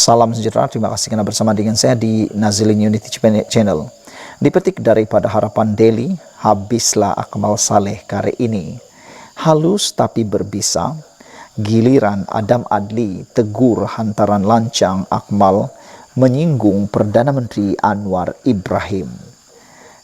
Salam sejahtera, terima kasih karena bersama dengan saya di Nazilin Unity Channel. Dipetik daripada Harapan Daily, habislah Akmal Saleh kali ini. Halus tapi berbisa, giliran Adam Adli tegur hantaran lancang Akmal menyinggung Perdana Menteri Anwar Ibrahim.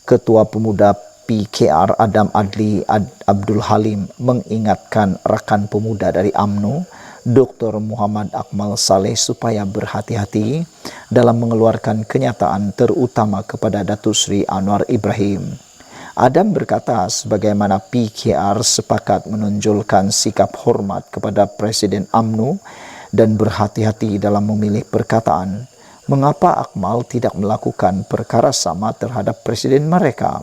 Ketua Pemuda PKR Adam Adli Abdul Halim mengingatkan rakan pemuda dari UMNO Dr. Muhammad Akmal Saleh supaya berhati-hati dalam mengeluarkan kenyataan terutama kepada Datuk Seri Anwar Ibrahim. Adam berkata sebagaimana PKR sepakat menonjolkan sikap hormat kepada Presiden UMNO dan berhati-hati dalam memilih perkataan, mengapa Akmal tidak melakukan perkara sama terhadap Presiden mereka?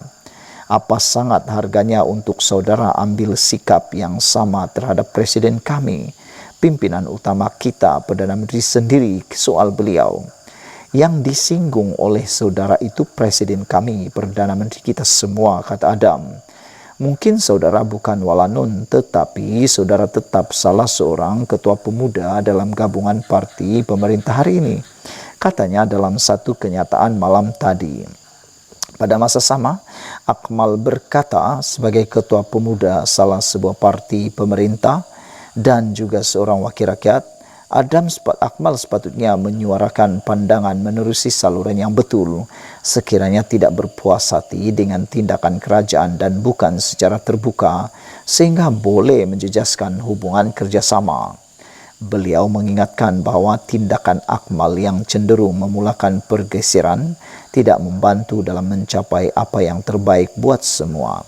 Apa sangat harganya untuk saudara ambil sikap yang sama terhadap Presiden kami? Pimpinan utama kita, Perdana Menteri sendiri, soal beliau. Yang disinggung oleh saudara itu Presiden kami, Perdana Menteri kita semua, kata Adam. Mungkin saudara bukan walanun, tetapi saudara tetap salah seorang ketua pemuda dalam gabungan parti pemerintah hari ini, katanya dalam satu kenyataan malam tadi. Pada masa sama, Akmal berkata sebagai ketua pemuda salah sebuah parti pemerintah dan juga seorang wakil rakyat, Akmal sepatutnya menyuarakan pandangan menerusi saluran yang betul, sekiranya tidak berpuas hati dengan tindakan kerajaan dan bukan secara terbuka, sehingga boleh menjejaskan hubungan kerjasama. Beliau mengingatkan bahawa tindakan Akmal yang cenderung memulakan pergeseran tidak membantu dalam mencapai apa yang terbaik buat semua.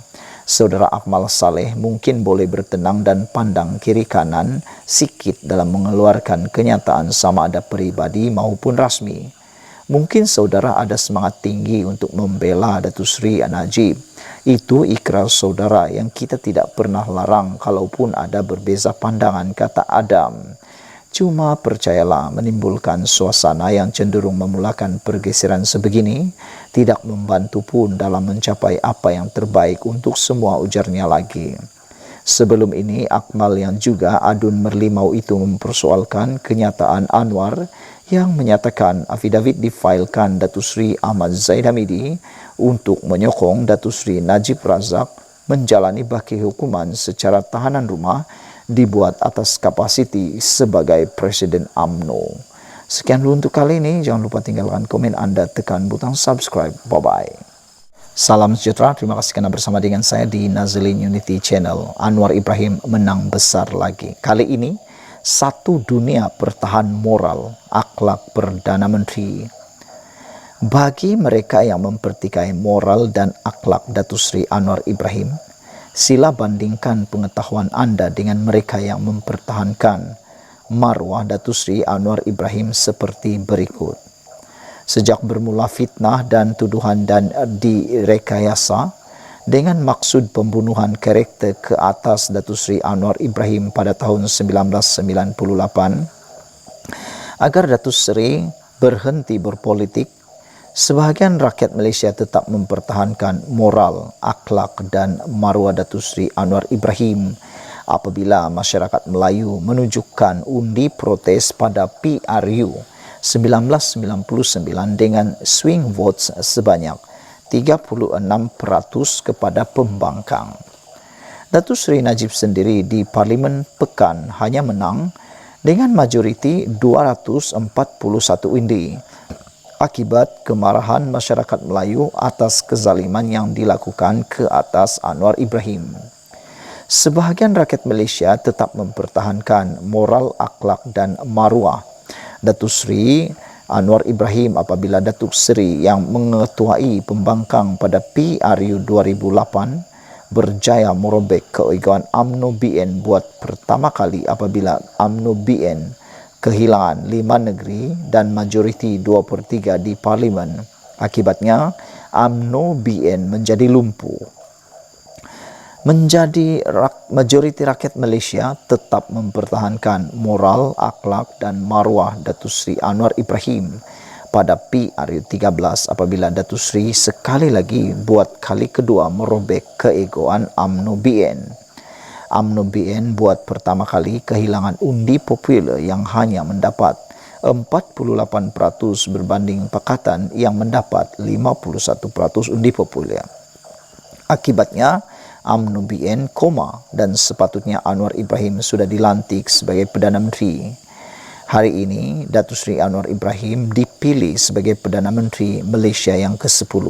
Saudara Akmal Saleh mungkin boleh bertenang dan pandang kiri kanan sikit dalam mengeluarkan kenyataan sama ada peribadi maupun rasmi. Mungkin saudara ada semangat tinggi untuk membela Datuk Seri Najib. Itu ikrar saudara yang kita tidak pernah larang kalaupun ada berbeza pandangan, kata Adam. Cuma percayalah, menimbulkan suasana yang cenderung memulakan pergeseran sebegini tidak membantu pun dalam mencapai apa yang terbaik untuk semua, ujarnya lagi. Sebelum ini, Akmal yang juga adun merlimau itu mempersoalkan kenyataan Anwar yang menyatakan afidavit difailkan Datuk Seri Ahmad Zaid Hamidi untuk menyokong Datuk Seri Najib Razak menjalani baki hukuman secara tahanan rumah dibuat atas kapasiti sebagai Presiden UMNO. Sekian dulu untuk kali ini. Jangan lupa tinggalkan komen anda, tekan butang subscribe. Bye-bye. Salam sejahtera. Terima kasih karena bersama dengan saya di Nazilin Unity Channel. Anwar Ibrahim menang besar lagi. Kali ini, satu dunia pertahan moral, akhlak Perdana Menteri. Bagi mereka yang mempertikai moral dan akhlak Datuk Seri Anwar Ibrahim, sila bandingkan pengetahuan anda dengan mereka yang mempertahankan marwah Datuk Seri Anwar Ibrahim seperti berikut. Sejak bermula fitnah dan tuduhan dan direkayasa dengan maksud pembunuhan karakter ke atas Datuk Seri Anwar Ibrahim pada tahun 1998, agar Datuk Seri berhenti berpolitik, sebahagian rakyat Malaysia tetap mempertahankan moral, akhlak dan maruah Datuk Seri Anwar Ibrahim apabila masyarakat Melayu menunjukkan undi protes pada PRU 1999 dengan swing votes sebanyak 36% kepada pembangkang. Datuk Seri Najib sendiri di Parlimen Pekan hanya menang dengan majoriti 241 undi, akibat kemarahan masyarakat Melayu atas kezaliman yang dilakukan ke atas Anwar Ibrahim. Sebahagian rakyat Malaysia tetap mempertahankan moral, akhlak dan maruah Datuk Seri Anwar Ibrahim apabila Datuk Seri yang mengetuai pembangkang pada PRU 2008 berjaya merobek keegoan UMNO BN buat pertama kali apabila UMNO BN kehilangan 5 negeri dan majoriti 2/3 di Parlimen. Akibatnya, UMNO BN menjadi lumpuh. Majoriti rakyat Malaysia tetap mempertahankan moral, akhlak dan maruah Datuk Seri Anwar Ibrahim pada PRU 13 apabila Datuk Seri sekali lagi buat kali kedua merobek keegoan UMNO BN. UMNO BN buat pertama kali kehilangan undi popular yang hanya mendapat 48% berbanding Pakatan yang mendapat 51% undi populer. Akibatnya, UMNO BN koma dan sepatutnya Anwar Ibrahim sudah dilantik sebagai Perdana Menteri. Hari ini, Datuk Seri Anwar Ibrahim dipilih sebagai Perdana Menteri Malaysia yang ke-10.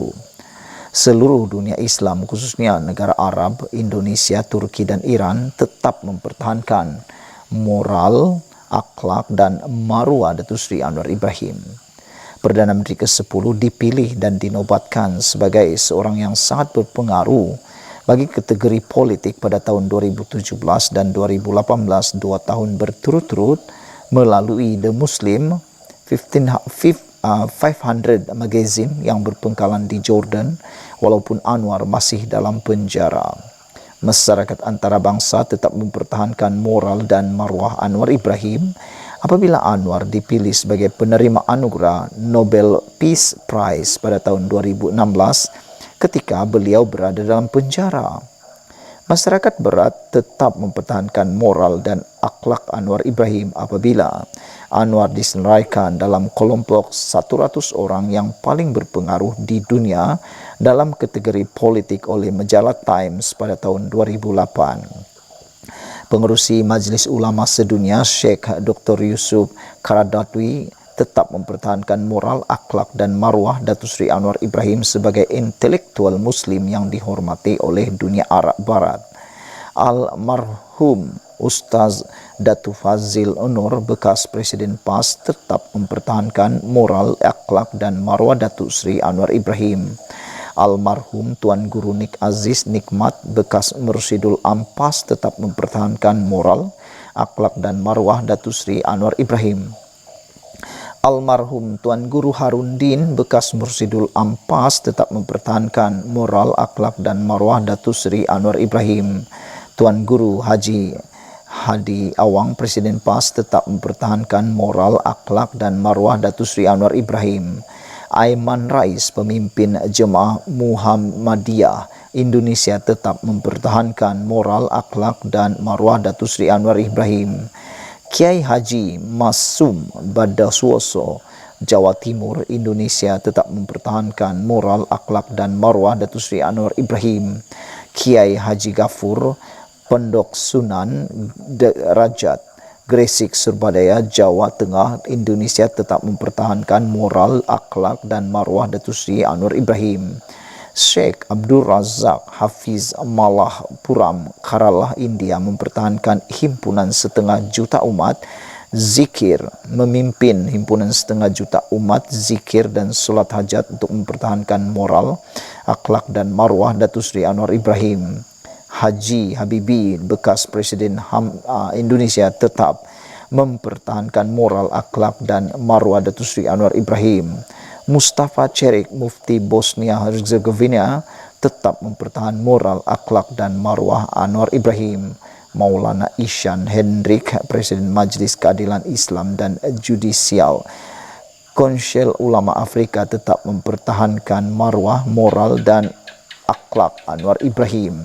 Seluruh dunia Islam, khususnya negara Arab, Indonesia, Turki dan Iran tetap mempertahankan moral, akhlak dan maruah Datuk Seri Anwar Ibrahim. Perdana Menteri ke-10 dipilih dan dinobatkan sebagai seorang yang sangat berpengaruh bagi kategori politik pada tahun 2017 dan 2018, 2 tahun berturut-turut melalui The Muslim 500 magazine yang berpengkalan di Jordan, walaupun Anwar masih dalam penjara. Masyarakat antarabangsa tetap mempertahankan moral dan maruah Anwar Ibrahim apabila Anwar dipilih sebagai penerima anugerah Nobel Peace Prize pada tahun 2016 ketika beliau berada dalam penjara. Masyarakat Barat tetap mempertahankan moral dan akhlak Anwar Ibrahim apabila Anwar disenaraikan dalam kelompok 100 orang yang paling berpengaruh di dunia dalam kategori politik oleh majalah Times pada tahun 2008. Pengerusi Majlis Ulama Sedunia Sheikh Dr. Yusuf Karadadwi tetap mempertahankan moral, akhlak dan maruah Datuk Seri Anwar Ibrahim sebagai intelektual Muslim yang dihormati oleh dunia Arab Barat. Almarhum Ustaz Datu Fazil Nur, bekas Presiden PAS, tetap mempertahankan moral, akhlak dan maruah Datuk Seri Anwar Ibrahim. Almarhum Tuan Guru Nik Aziz Nikmat, bekas Mursyidul Ampas, tetap mempertahankan moral, akhlak dan maruah Datuk Seri Anwar Ibrahim. Almarhum Tuan Guru Harundin, bekas Mursyidul Ampas, tetap mempertahankan moral, akhlak dan maruah Datuk Seri Anwar Ibrahim. Tuan Guru Haji Hadi Awang, Presiden PAS, tetap mempertahankan moral, akhlak dan maruah Datuk Seri Anwar Ibrahim. Aiman Rais, pemimpin Jemaah Muhammadiyah Indonesia, tetap mempertahankan moral, akhlak dan maruah Datuk Seri Anwar Ibrahim. Kiai Haji Masum Badasuoso, Jawa Timur, Indonesia, tetap mempertahankan moral, akhlak dan maruah Datuk Seri Anwar Ibrahim. Kiai Haji Gafur, Pondok Sunan Derajat, Gresik, Surbadaya, Jawa Tengah, Indonesia, tetap mempertahankan moral, akhlak dan maruah Datuk Seri Anwar Ibrahim. Sheikh Abdul Razak Hafiz Malah Puram, Kerala, India, mempertahankan himpunan 1,5 juta umat zikir, memimpin himpunan 1,5 juta umat zikir dan solat hajat untuk mempertahankan moral, akhlak dan maruah Datuk Seri Anwar Ibrahim. Haji Habibie, bekas Presiden Indonesia, tetap mempertahankan moral, akhlak dan maruah Datuk Seri Anwar Ibrahim. Mustafa Cerik, Mufti Bosnia Herzegovina, tetap mempertahankan moral, akhlak dan maruah Anwar Ibrahim. Maulana Ishan Hendrik, Presiden Majlis Keadilan Islam dan Judisial Konsil Ulama Afrika, tetap mempertahankan maruah, moral dan akhlak Anwar Ibrahim.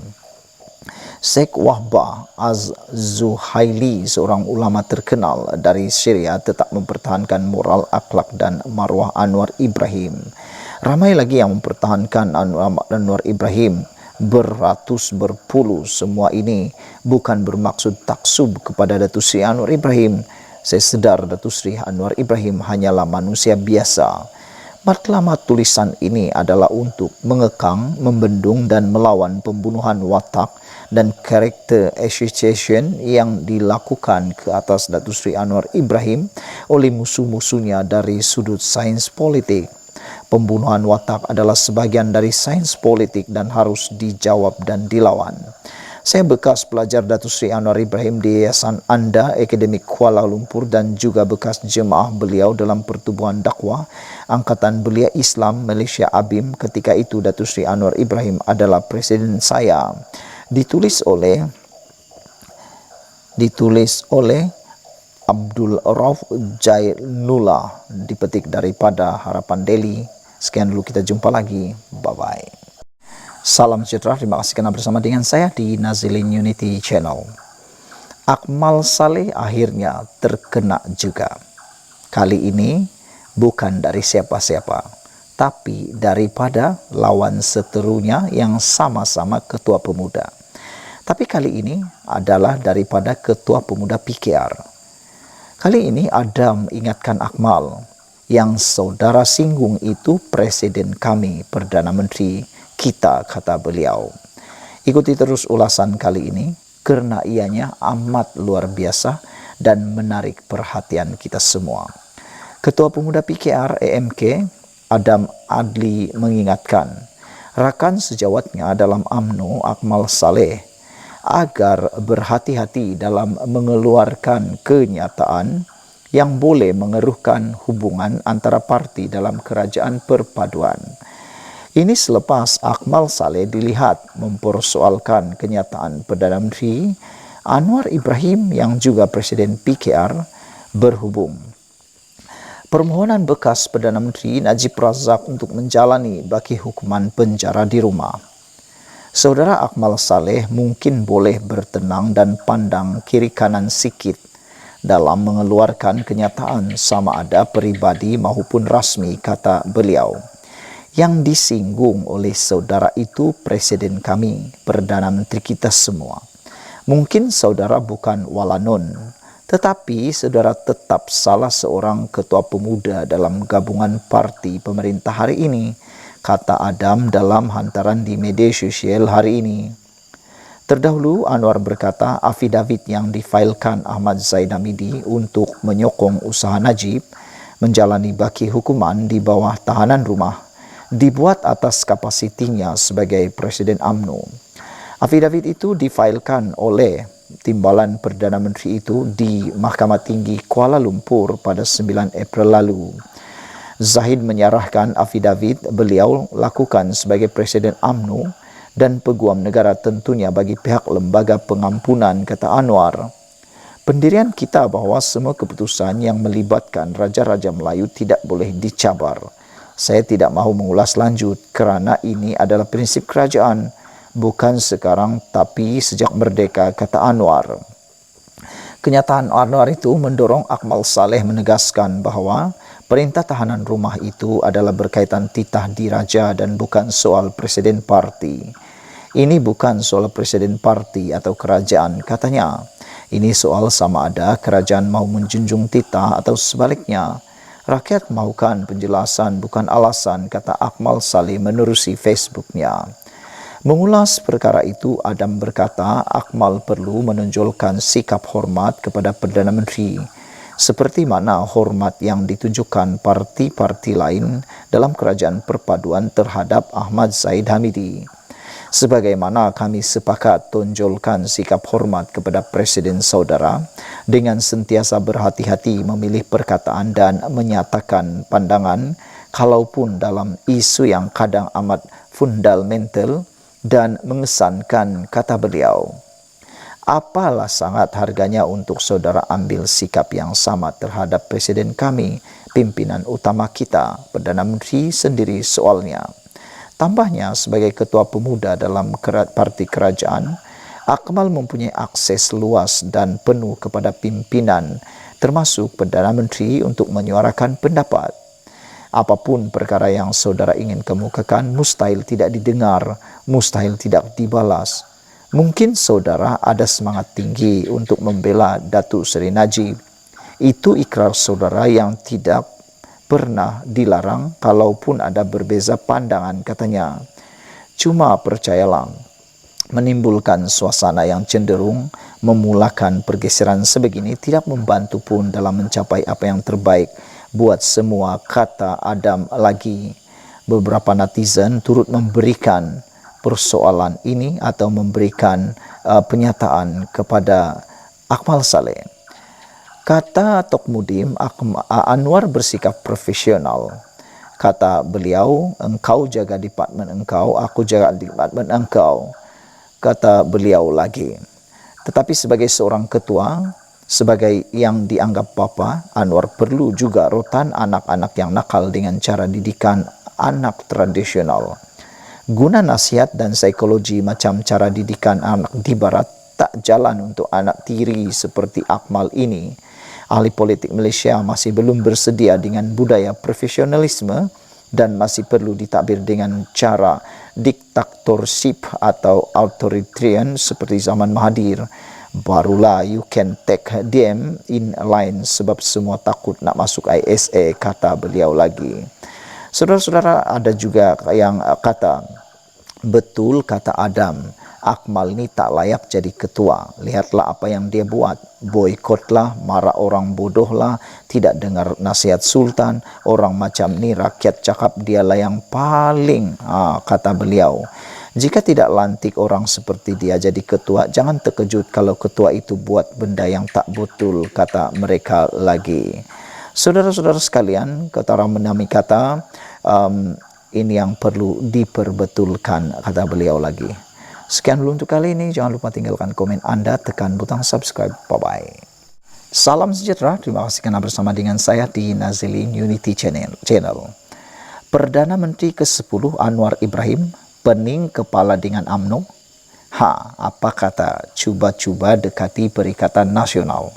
Sheikh Wahbah Az-Zuhaili, seorang ulama terkenal dari Syria, tetap mempertahankan moral, akhlak dan maruah Anwar Ibrahim. Ramai lagi yang mempertahankan Anwar Ibrahim, beratus berpuluh. Semua ini bukan bermaksud taksub kepada Datuk Seri Anwar Ibrahim. Saya sedar Datuk Seri Anwar Ibrahim hanyalah manusia biasa. Matlamat tulisan ini adalah untuk mengekang, membendung dan melawan pembunuhan watak dan character assassination yang dilakukan ke atas Datuk Seri Anwar Ibrahim oleh musuh-musuhnya dari sudut sains politik. Pembunuhan watak adalah sebahagian dari sains politik dan harus dijawab dan dilawan. Saya bekas pelajar Datuk Seri Anwar Ibrahim di Yayasan Anda Akademik Kuala Lumpur dan juga bekas jemaah beliau dalam Pertubuhan Dakwah Angkatan Belia Islam Malaysia ABIM. Ketika itu Datuk Seri Anwar Ibrahim adalah presiden saya. Ditulis oleh Abdul Rauf Jainullah, dipetik daripada Harapan Daily. Sekian dulu, kita jumpa lagi. Bye-bye. Salam sejahtera, terima kasih kerana bersama dengan saya di Nazilin Unity Channel. Akmal Saleh akhirnya terkena juga. Kali ini bukan dari siapa-siapa, tapi daripada lawan seterunya yang sama-sama ketua pemuda. Tapi kali ini adalah daripada ketua pemuda PKR. Kali ini Adam ingatkan Akmal, yang saudara singgung itu presiden kami, Perdana Menteri kita, kata beliau. Ikuti terus ulasan kali ini, karena ianya amat luar biasa dan menarik perhatian kita semua. Ketua Pemuda PKR EMK, Adam Adli mengingatkan, rakan sejawatnya dalam UMNO Akmal Saleh, agar berhati-hati dalam mengeluarkan kenyataan yang boleh mengeruhkan hubungan antara parti dalam kerajaan perpaduan. Ini selepas Akmal Saleh dilihat mempersoalkan kenyataan Perdana Menteri Anwar Ibrahim yang juga Presiden PKR berhubung permohonan bekas Perdana Menteri Najib Razak untuk menjalani baki hukuman penjara di rumah. Saudara Akmal Saleh mungkin boleh bertenang dan pandang kiri kanan sikit dalam mengeluarkan kenyataan sama ada peribadi maupun rasmi, kata beliau. Yang disinggung oleh saudara itu presiden kami, Perdana Menteri kita semua. Mungkin saudara bukan walanon, tetapi saudara tetap salah seorang ketua pemuda dalam gabungan parti pemerintah hari ini, kata Adam dalam hantaran di media sosial hari ini. Terdahulu Anwar berkata afidavit yang difailkan Ahmad Zaid Hamidi untuk menyokong usaha Najib menjalani baki hukuman di bawah tahanan rumah dibuat atas kapasitinya sebagai Presiden UMNO. Afidavit itu difailkan oleh timbalan Perdana Menteri itu di Mahkamah Tinggi Kuala Lumpur pada 9 April lalu. Zahid menyerahkan afidavit beliau lakukan sebagai Presiden UMNO dan peguam negara tentunya bagi pihak lembaga pengampunan, kata Anwar. Pendirian kita bahawa semua keputusan yang melibatkan Raja-Raja Melayu tidak boleh dicabar. Saya tidak mahu mengulas lanjut kerana ini adalah prinsip kerajaan, bukan sekarang tapi sejak merdeka, kata Anwar. Kenyataan Anwar itu mendorong Akmal Saleh menegaskan bahawa perintah tahanan rumah itu adalah berkaitan titah diraja dan bukan soal presiden parti. Ini bukan soal presiden parti atau kerajaan, katanya. Ini soal sama ada kerajaan mau menjunjung titah atau sebaliknya. Rakyat mahukan penjelasan bukan alasan, kata Akmal Saleh menerusi Facebooknya. Mengulas perkara itu, Adam berkata Akmal perlu menonjolkan sikap hormat kepada Perdana Menteri, seperti mana hormat yang ditunjukkan parti-parti lain dalam kerajaan perpaduan terhadap Ahmad Zaid Hamidi. Sebagaimana kami sepakat tonjolkan sikap hormat kepada Presiden saudara dengan sentiasa berhati-hati memilih perkataan dan menyatakan pandangan kalaupun dalam isu yang kadang amat fundamental dan mengesankan, kata beliau. Apalah sangat harganya untuk saudara ambil sikap yang sama terhadap Presiden kami, pimpinan utama kita, Perdana Menteri sendiri soalnya. Tambahnya, sebagai ketua pemuda dalam parti kerajaan, Akmal mempunyai akses luas dan penuh kepada pimpinan, termasuk Perdana Menteri untuk menyuarakan pendapat. Apapun perkara yang saudara ingin kemukakan, mustahil tidak didengar, mustahil tidak dibalas. Mungkin saudara ada semangat tinggi untuk membela Datuk Seri Najib. Itu ikrar saudara yang tidak pernah dilarang kalaupun ada berbeza pandangan, katanya. Cuma percayalah, menimbulkan suasana yang cenderung memulakan pergeseran sebegini tidak membantu pun dalam mencapai apa yang terbaik buat semua, kata Adam lagi. Beberapa netizen turut memberikan persoalan ini atau memberikan pernyataan kepada Akmal Saleh. Kata Tok Mudim, Anwar bersikap profesional. Kata beliau, engkau jaga departmen engkau, aku jaga departmen engkau. Kata beliau lagi. Tetapi sebagai seorang ketua, sebagai yang dianggap bapa, Anwar perlu juga rotan anak-anak yang nakal dengan cara didikan anak tradisional. Guna nasihat dan psikologi macam cara didikan anak di barat tak jalan untuk anak tiri seperti Akmal ini. Ahli politik Malaysia masih belum bersedia dengan budaya profesionalisme dan masih perlu ditakbir dengan cara diktatorship atau authoritarian seperti zaman Mahathir. Barulah you can take them in line sebab semua takut nak masuk ISA, kata beliau lagi. Saudara-saudara, ada juga yang kata, betul kata Adam, Akmal ni tak layak jadi ketua. Lihatlah apa yang dia buat. Boikotlah, marah orang bodohlah, tidak dengar nasihat Sultan. Orang macam ni rakyat cakap dialah yang paling, kata beliau. Jika tidak lantik orang seperti dia jadi ketua, jangan terkejut kalau ketua itu buat benda yang tak betul, kata mereka lagi. Saudara-saudara sekalian, kata orang menami kata, ini yang perlu diperbetulkan, kata beliau lagi. Sekian dulu untuk kali ini. Jangan lupa tinggalkan komen Anda, tekan butang subscribe. Bye-bye. Salam sejahtera. Terima kasih kerana bersama dengan saya di Nazilin Unity Channel. Perdana Menteri ke-10 Anwar Ibrahim pening kepala dengan UMNO. Apa kata? Cuba-cuba dekati Perikatan Nasional.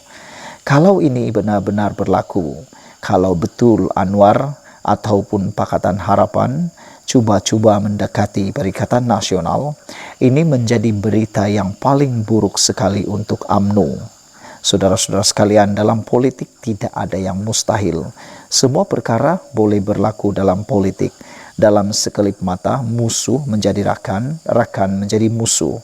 Kalau ini benar-benar berlaku, kalau betul Anwar ataupun Pakatan Harapan cuba-cuba mendekati Perikatan Nasional, ini menjadi berita yang paling buruk sekali untuk UMNO. Saudara-saudara sekalian, dalam politik tidak ada yang mustahil. Semua perkara boleh berlaku dalam politik. Dalam sekelip mata, musuh menjadi rakan, rakan menjadi musuh.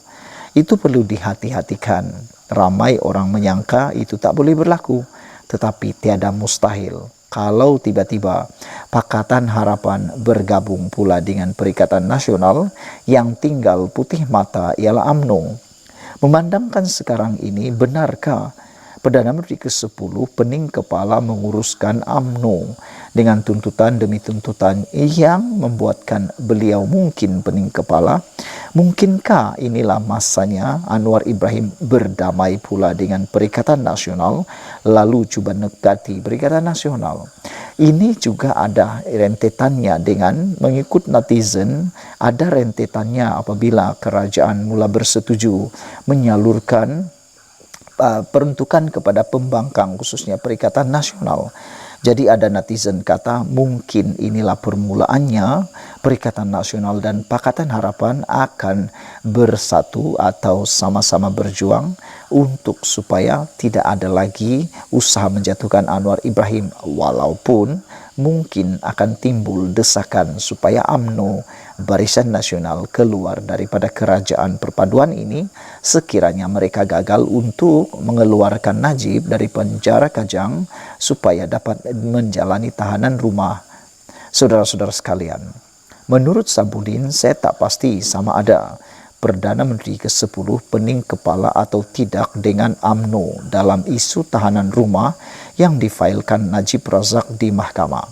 Itu perlu dihati-hatikan. Ramai orang menyangka itu tak boleh berlaku, tetapi tiada mustahil. Kalau tiba-tiba Pakatan Harapan bergabung pula dengan Perikatan Nasional, yang tinggal putih mata ialah UMNO. Memandangkan sekarang ini, benarkah Perdana Menteri ke-10 pening kepala menguruskan UMNO dengan tuntutan demi tuntutan yang membuatkan beliau mungkin pening kepala? Mungkinkah inilah masanya Anwar Ibrahim berdamai pula dengan Perikatan Nasional, lalu cuba dekati Perikatan Nasional? Ini juga ada rentetannya dengan mengikut netizen, ada rentetannya apabila kerajaan mula bersetuju menyalurkan peruntukan kepada pembangkang khususnya Perikatan Nasional. Jadi ada netizen kata mungkin inilah permulaannya Perikatan Nasional dan Pakatan Harapan akan bersatu atau sama-sama berjuang untuk supaya tidak ada lagi usaha menjatuhkan Anwar Ibrahim, walaupun mungkin akan timbul desakan supaya UMNO Barisan Nasional keluar daripada kerajaan perpaduan ini sekiranya mereka gagal untuk mengeluarkan Najib dari penjara Kajang supaya dapat menjalani tahanan rumah. Saudara-saudara sekalian, menurut Sabudin, saya tak pasti sama ada Perdana Menteri ke-10 pening kepala atau tidak dengan UMNO dalam isu tahanan rumah yang difailkan Najib Razak di mahkamah.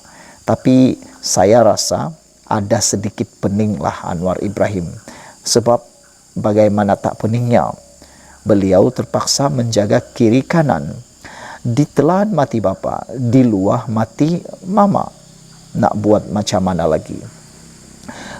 Tapi saya rasa ada sedikit peninglah Anwar Ibrahim. Sebab bagaimana tak peningnya, beliau terpaksa menjaga kiri kanan. Ditelan mati bapa, diluah mati mama. Nak buat macam mana lagi?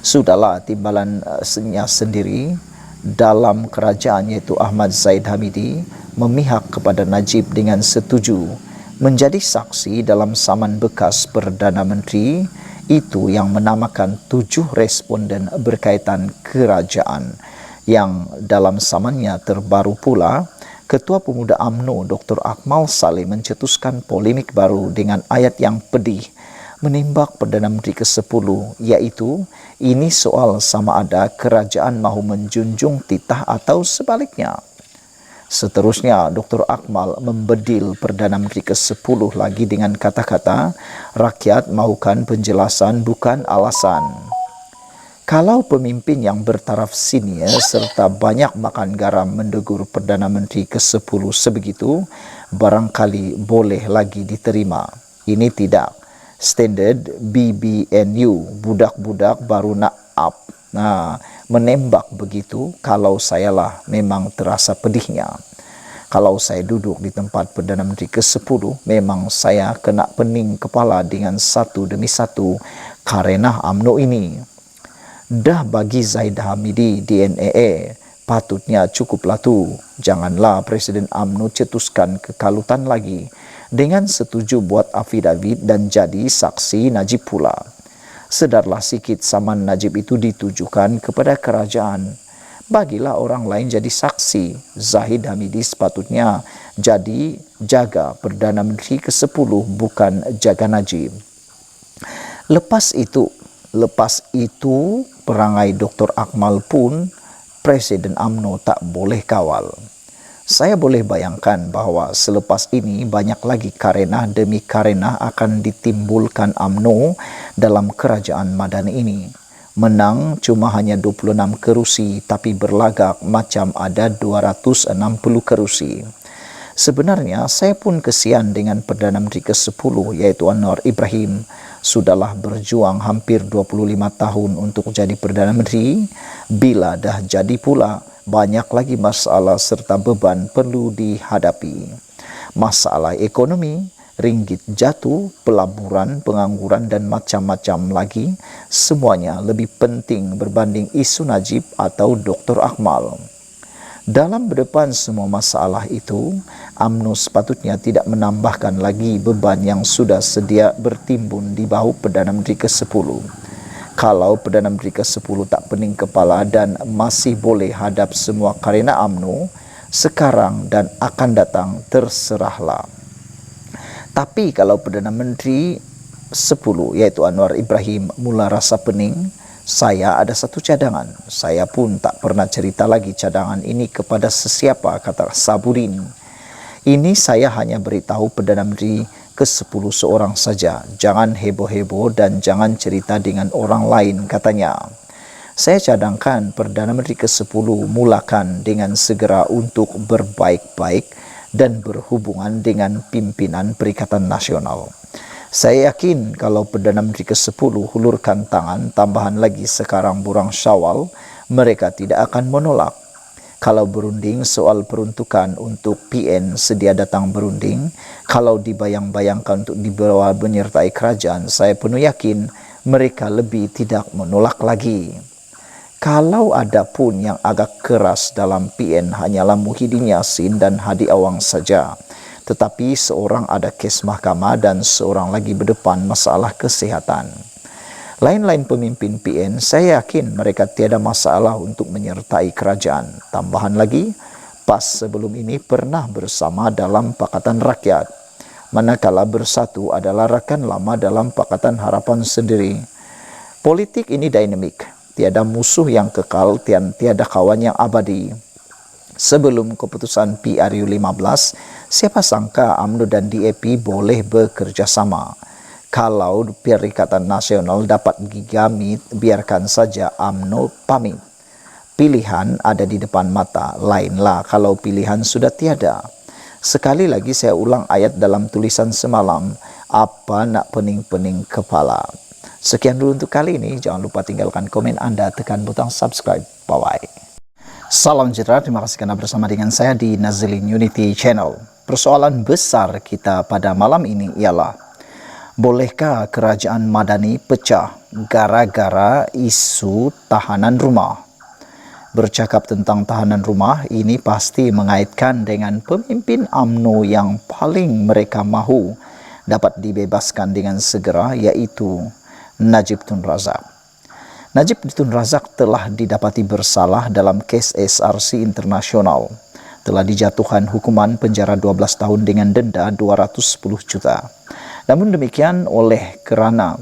Sudahlah, timbalannya sendiri dalam kerajaan iaitu Ahmad Zaid Hamidi memihak kepada Najib dengan setuju menjadi saksi dalam saman bekas Perdana Menteri itu yang menamakan 7 responden berkaitan kerajaan, yang dalam samannya terbaru pula Ketua Pemuda UMNO Dr. Akmal Saleh mencetuskan polemik baru dengan ayat yang pedih menimbak Perdana Menteri ke-10, iaitu ini soal sama ada kerajaan mahu menjunjung titah atau sebaliknya. Seterusnya, Dr. Akmal membedil Perdana Menteri ke-10 lagi dengan kata-kata, rakyat mahukan penjelasan bukan alasan. Kalau pemimpin yang bertaraf senior serta banyak makan garam mendegur Perdana Menteri ke-10 sebegitu, barangkali boleh lagi diterima. Ini tidak. Standard BBNU, budak-budak baru nak up. Menembak begitu, kalau sayalah memang terasa pedihnya. Kalau saya duduk di tempat Perdana Menteri ke-10, memang saya kena pening kepala dengan satu demi satu karena UMNO ini. Dah bagi Zaid Hamidi DNA, patutnya cukuplah tu. Janganlah Presiden UMNO cetuskan kekalutan lagi. dengan setuju buat afidavit dan jadi saksi Najib pula. Sedarlah sikit saman Najib itu ditujukan kepada kerajaan. Bagilah orang lain jadi saksi. Zahid Hamidi sepatutnya jadi jaga Perdana Menteri ke-10, bukan jaga Najib. Lepas itu perangai Dr. Akmal pun Presiden UMNO tak boleh kawal. Saya boleh bayangkan bahawa selepas ini banyak lagi karena demi karena akan ditimbulkan UMNO dalam kerajaan Madani ini. Menang cuma hanya 26 kerusi tapi berlagak macam ada 260 kerusi. Sebenarnya saya pun kesian dengan Perdana Menteri ke-10 iaitu Anwar Ibrahim. Sudahlah berjuang hampir 25 tahun untuk jadi Perdana Menteri. Bila dah jadi pula, banyak lagi masalah serta beban perlu dihadapi. Masalah ekonomi, ringgit jatuh, pelaburan, pengangguran dan macam-macam lagi, semuanya lebih penting berbanding isu Najib atau Dr. Akmal. Dalam berdepan semua masalah itu, UMNO sepatutnya tidak menambahkan lagi beban yang sudah sedia bertimbun di bahu Perdana Menteri ke-10. Kalau Perdana Menteri ke-10 tak pening kepala dan masih boleh hadap semua karena UMNO, sekarang dan akan datang terserahlah. Tapi kalau Perdana Menteri 10 iaitu Anwar Ibrahim mula rasa pening, saya ada satu cadangan. Saya pun tak pernah cerita lagi cadangan ini kepada sesiapa, kata Saburin. Ini saya hanya beritahu Perdana Menteri ke-10 seorang saja. Jangan heboh-heboh dan jangan cerita dengan orang lain, katanya. Saya cadangkan Perdana Menteri ke-10 mulakan dengan segera untuk berbaik-baik dan berhubungan dengan pimpinan Perikatan Nasional. Saya yakin kalau Perdana Menteri ke-10 hulurkan tangan, tambahan lagi sekarang bulan Syawal, mereka tidak akan menolak. Kalau berunding soal peruntukan untuk PN sedia datang berunding, kalau dibayang-bayangkan untuk dibawa menyertai kerajaan, saya penuh yakin mereka lebih tidak menolak lagi. Kalau ada pun yang agak keras dalam PN hanyalah Muhyiddin Yassin dan Hadi Awang saja. Tetapi seorang ada kes mahkamah dan seorang lagi berdepan masalah kesihatan. Lain-lain pemimpin PN, saya yakin mereka tiada masalah untuk menyertai kerajaan. Tambahan lagi, PAS sebelum ini pernah bersama dalam Pakatan Rakyat. Manakala Bersatu adalah rakan lama dalam Pakatan Harapan sendiri. Politik ini dinamik. Tiada musuh yang kekal, tiada kawan yang abadi. Sebelum keputusan PRU15, siapa sangka UMNO dan DAP boleh bekerjasama. Kalau Perikatan Nasional dapat gigamit, biarkan saja UMNO pamit. Pilihan ada di depan mata, lainlah kalau pilihan sudah tiada. Sekali lagi saya ulang ayat dalam tulisan semalam, apa nak pening-pening kepala. Sekian dulu untuk kali ini, jangan lupa tinggalkan komen Anda, tekan butang subscribe. Bye-bye. Salam sejahtera, terima kasih karena bersama dengan saya di Nazilin Unity Channel. Persoalan besar kita pada malam ini ialah, bolehkah kerajaan Madani pecah gara-gara isu tahanan rumah? Bercakap tentang tahanan rumah, ini pasti mengaitkan dengan pemimpin UMNO yang paling mereka mahu dapat dibebaskan dengan segera, iaitu Najib Tun Razak. Najib Tun Razak telah didapati bersalah dalam kes SRC Internasional. Telah dijatuhkan hukuman penjara 12 tahun dengan denda 210 juta. Namun demikian, oleh kerana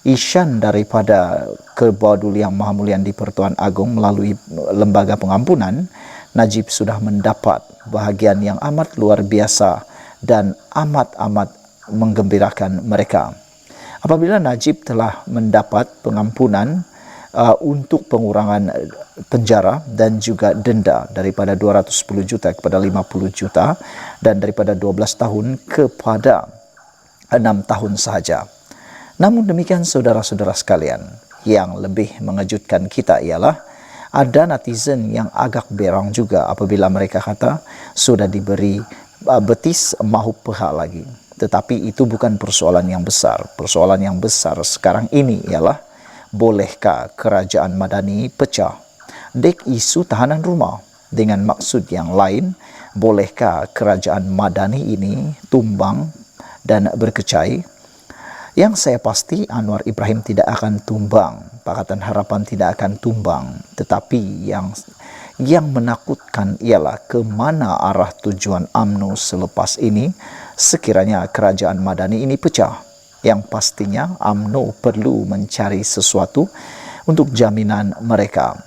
isyan daripada Kebawadulian Maha Muliaan di Pertuan Agong melalui lembaga pengampunan, Najib sudah mendapat bahagian yang amat luar biasa dan amat-amat menggembirakan mereka. Apabila Najib telah mendapat pengampunan untuk pengurangan penjara dan juga denda daripada 210 juta kepada 50 juta dan daripada 12 tahun kepada 6 tahun sahaja. Namun demikian saudara-saudara sekalian, yang lebih mengejutkan kita ialah ada netizen yang agak berang juga apabila mereka kata sudah diberi betis mahu peha lagi. Tetapi itu bukan persoalan yang besar. Persoalan yang besar sekarang ini ialah, bolehkah kerajaan Madani pecah? Dek isu tahanan rumah. Dengan maksud yang lain, bolehkah kerajaan Madani ini tumbang dan berkecai. Yang saya pasti Anwar Ibrahim tidak akan tumbang, Pakatan Harapan tidak akan tumbang, tetapi yang menakutkan ialah kemana arah tujuan UMNO selepas ini sekiranya kerajaan Madani ini pecah. Yang pastinya UMNO perlu mencari sesuatu untuk jaminan mereka.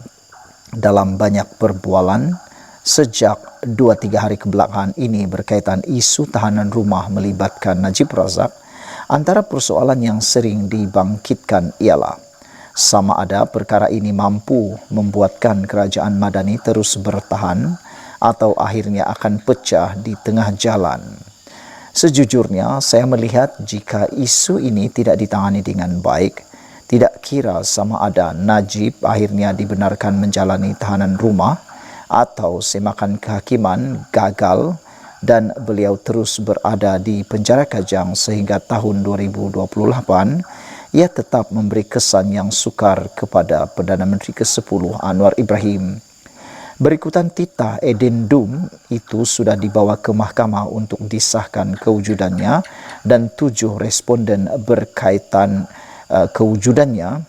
Dalam banyak perbualan sejak 2-3 hari kebelakangan ini berkaitan isu tahanan rumah melibatkan Najib Razak, antara persoalan yang sering dibangkitkan ialah sama ada perkara ini mampu membuatkan kerajaan Madani terus bertahan atau akhirnya akan pecah di tengah jalan. Sejujurnya saya melihat jika isu ini tidak ditangani dengan baik, tidak kira sama ada Najib akhirnya dibenarkan menjalani tahanan rumah atau semakan kehakiman gagal dan beliau terus berada di penjara Kajang sehingga tahun 2028, ia tetap memberi kesan yang sukar kepada Perdana Menteri ke-10 Anwar Ibrahim. Berikutan titah edendum itu sudah dibawa ke mahkamah untuk disahkan kewujudannya dan 7 responden berkaitan kewujudannya.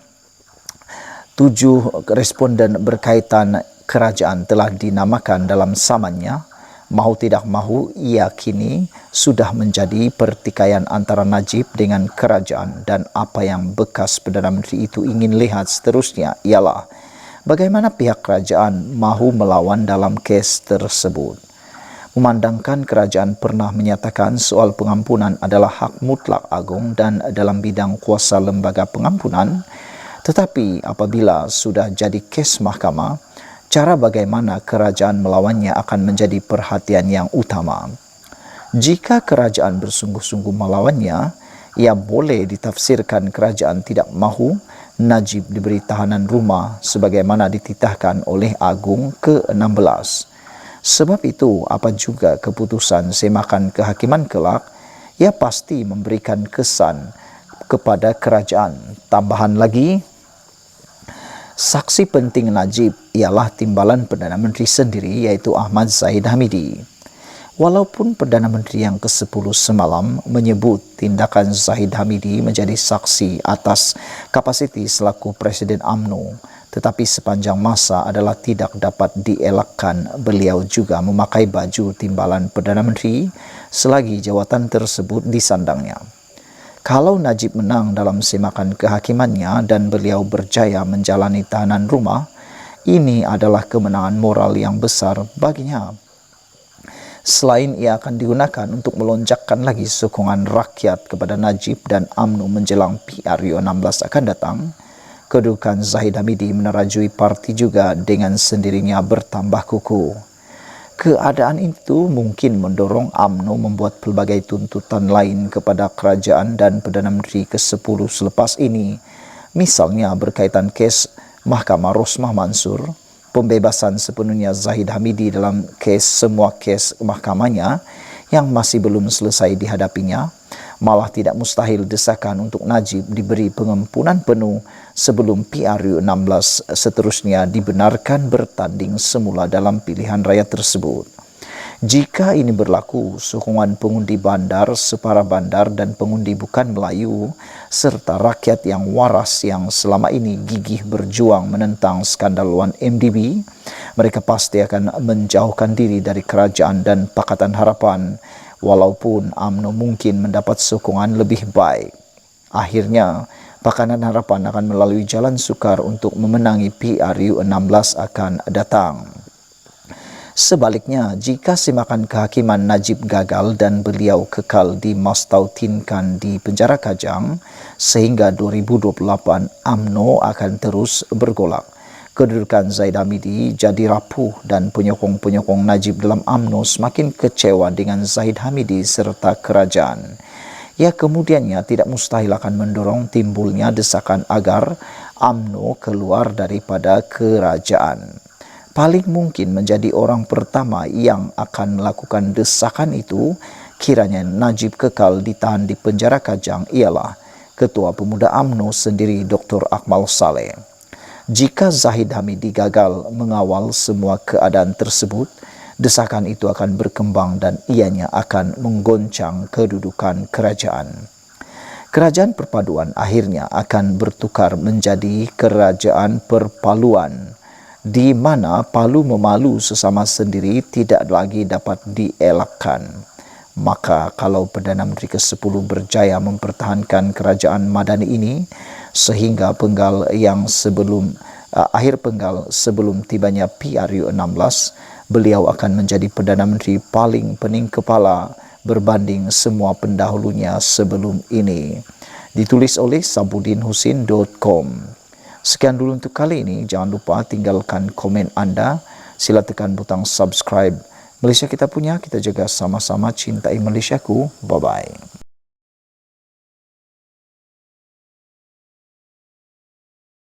7 responden berkaitan kerajaan telah dinamakan dalam samannya. Mahu tidak mahu, ia kini sudah menjadi pertikaian antara Najib dengan kerajaan, dan apa yang bekas Perdana Menteri itu ingin lihat seterusnya ialah bagaimana pihak kerajaan mahu melawan dalam kes tersebut. Memandangkan kerajaan pernah menyatakan soal pengampunan adalah hak mutlak agung dan dalam bidang kuasa lembaga pengampunan, tetapi apabila sudah jadi kes mahkamah, cara bagaimana kerajaan melawannya akan menjadi perhatian yang utama. Jika kerajaan bersungguh-sungguh melawannya, ia boleh ditafsirkan kerajaan tidak mahu Najib diberi tahanan rumah sebagaimana dititahkan oleh Agung ke-16. Sebab itu, apa juga keputusan semakan kehakiman kelak, ia pasti memberikan kesan kepada kerajaan. Tambahan lagi, saksi penting Najib ialah timbalan Perdana Menteri sendiri, iaitu Ahmad Zahid Hamidi. Walaupun Perdana Menteri yang ke-10 semalam menyebut tindakan Zahid Hamidi menjadi saksi atas kapasiti selaku Presiden UMNO, tetapi sepanjang masa adalah tidak dapat dielakkan beliau juga memakai baju timbalan Perdana Menteri selagi jawatan tersebut disandangnya. Kalau Najib menang dalam semakan kehakimannya dan beliau berjaya menjalani tahanan rumah, ini adalah kemenangan moral yang besar baginya. Selain ia akan digunakan untuk melonjakkan lagi sokongan rakyat kepada Najib dan UMNO menjelang PRU 16 akan datang, kedudukan Zahid Hamidi menerajui parti juga dengan sendirinya bertambah kukuh. Keadaan itu mungkin mendorong UMNO membuat pelbagai tuntutan lain kepada kerajaan dan Perdana Menteri ke-10 selepas ini. Misalnya berkaitan kes Mahkamah Rosmah Mansur, pembebasan sepenuhnya Zahid Hamidi dalam semua kes mahkamahnya yang masih belum selesai dihadapinya. Malah tidak mustahil desakan untuk Najib diberi pengampunan penuh sebelum PRU 16 seterusnya dibenarkan bertanding semula dalam pilihan raya tersebut. Jika ini berlaku, sokongan pengundi bandar, separa bandar dan pengundi bukan Melayu serta rakyat yang waras yang selama ini gigih berjuang menentang skandal 1MDB, mereka pasti akan menjauhkan diri dari kerajaan dan Pakatan Harapan, walaupun UMNO mungkin mendapat sokongan lebih baik. Akhirnya, Pakatan Harapan akan melalui jalan sukar untuk memenangi PRU 16 akan datang. Sebaliknya, jika semakan kehakiman Najib gagal dan beliau kekal dimastautinkan di penjara Kajang, sehingga 2028 UMNO akan terus bergolak. Kedudukan Zahid Hamidi jadi rapuh dan penyokong-penyokong Najib dalam UMNO semakin kecewa dengan Zahid Hamidi serta kerajaan. Ia kemudiannya tidak mustahil akan mendorong timbulnya desakan agar UMNO keluar daripada kerajaan. Paling mungkin menjadi orang pertama yang akan melakukan desakan itu kiranya Najib kekal ditahan di penjara Kajang ialah Ketua Pemuda UMNO sendiri Dr. Akmal Saleh. Jika Zahid Hamidi gagal mengawal semua keadaan tersebut desakan itu akan berkembang dan ianya akan menggoncang kedudukan kerajaan. Kerajaan perpaduan akhirnya akan bertukar menjadi kerajaan perpaluan, di mana palu memalu sesama sendiri tidak lagi dapat dielakkan. Maka kalau Perdana Menteri ke-10 berjaya mempertahankan kerajaan Madani ini sehingga penggal yang akhir penggal sebelum tibanya PRU16, beliau akan menjadi Perdana Menteri paling pening kepala berbanding semua pendahulunya sebelum ini. Ditulis oleh sabudinhusin.com. Sekian dulu untuk kali ini. Jangan lupa tinggalkan komen anda. Sila tekan butang subscribe. Malaysia kita punya, kita jaga sama-sama cintai Malaysiaku. Bye-bye.